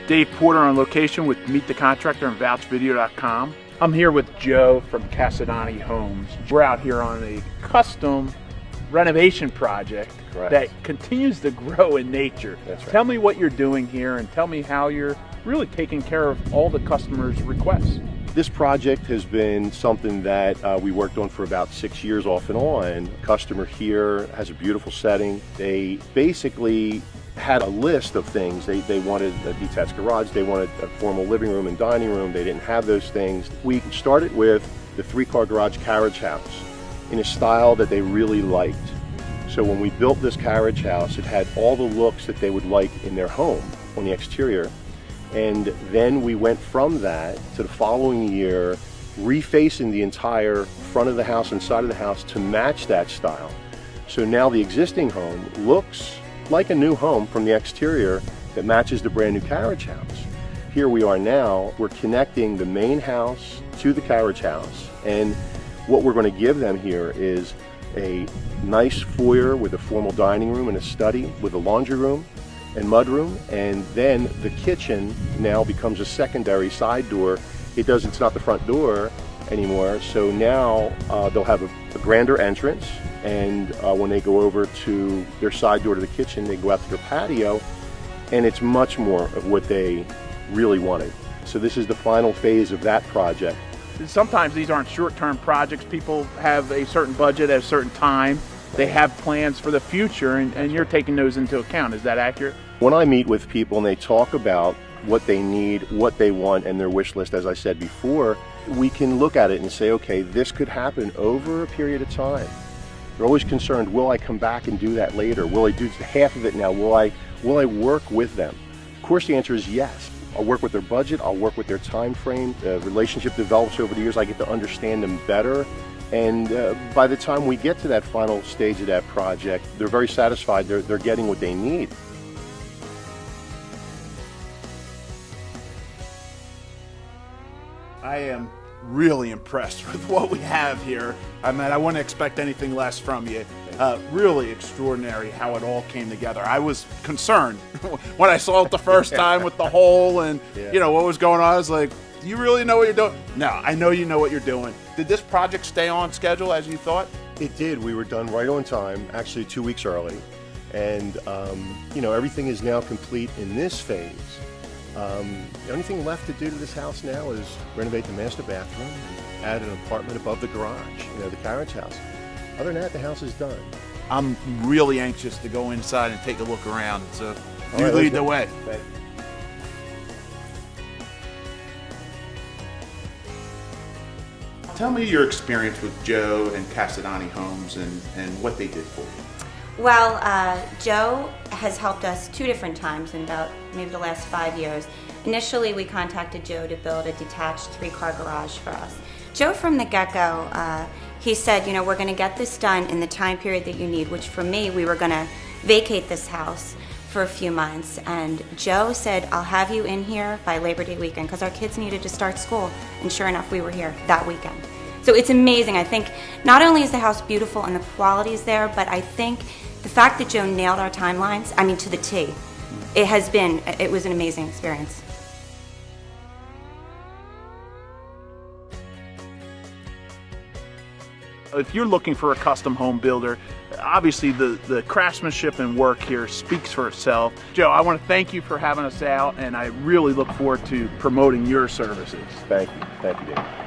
Dave Porter on location with Meet the Contractor and VouchVideo.com. I'm here with Joe from Casadani Homes. We're out here on a custom renovation project that continues to grow in nature. That's right. Tell me what you're doing here and tell me how you're really taking care of all the customers' requests. This project has been something that we worked on for about 6 years off and on. A customer here has a beautiful setting. They basically had a list of things. They wanted a detached garage, they wanted a formal living room and dining room. They didn't have those things. We started with the 3-car garage carriage house in a style that they really liked. So when we built this carriage house, it had all the looks that they would like in their home on the exterior. And then we went from that to the following year, refacing the entire front of the house and side of the house to match that style. So now the existing home looks like a new home from the exterior that matches the brand new carriage house. Here we are now, we're connecting the main house to the carriage house, and what we're going to give them here is a nice foyer with a formal dining room and a study with a laundry room and mudroom, and then the kitchen now becomes a secondary side door. It's not the front door anymore, so now they'll have a grander entrance, and when they go over to their side door to the kitchen, they go out to their patio, and it's much more of what they really wanted. So this is the final phase of that project. Sometimes these aren't short-term projects. People have a certain budget at a certain time. They have plans for the future, and you're taking those into account. Is that accurate? When I meet with people and they talk about what they need, what they want, and their wish list, as I said before, we can look at it and say, okay, this could happen over a period of time. They're always concerned, will I come back and do that later? Will I do half of it now? Will I work with them? Of course the answer is yes. I'll work with their budget, I'll work with their time frame. The relationship develops over the years, I get to understand them better. And by the time we get to that final stage of that project, they're very satisfied, they're getting what they need. I am really impressed with what we have here. I mean, I wouldn't expect anything less from you. Really extraordinary how it all came together. I was concerned when I saw it the first time with the hole and you know what was going on. I was like, do you really know what you're doing? No, I know you know what you're doing. Did this project stay on schedule as you thought? It did. We were done right on time, actually 2 weeks early. And you know, everything is now complete in this phase. The only thing left to do to this house now is renovate the master bathroom and add an apartment above the garage, you know, the carriage house. Other than that, the house is done. I'm really anxious to go inside and take a look around, so All you right, lead the way. Thank you. Tell me your experience with Joe and Casadani Homes and what they did for you. Well, Joe has helped us 2 different times in about maybe the last 5 years. Initially, we contacted Joe to build a detached 3-car garage for us. Joe, from the get-go, he said, you know, we're going to get this done in the time period that you need, which for me, we were going to vacate this house for a few months. And Joe said, I'll have you in here by Labor Day weekend, because our kids needed to start school. And sure enough, we were here that weekend. So it's amazing. I think not only is the house beautiful and the quality is there, but I think the fact that Joe nailed our timelines, I mean to the T, it was an amazing experience. If you're looking for a custom home builder, obviously the craftsmanship and work here speaks for itself. Joe, I want to thank you for having us out, and I really look forward to promoting your services. Thank you, Dave.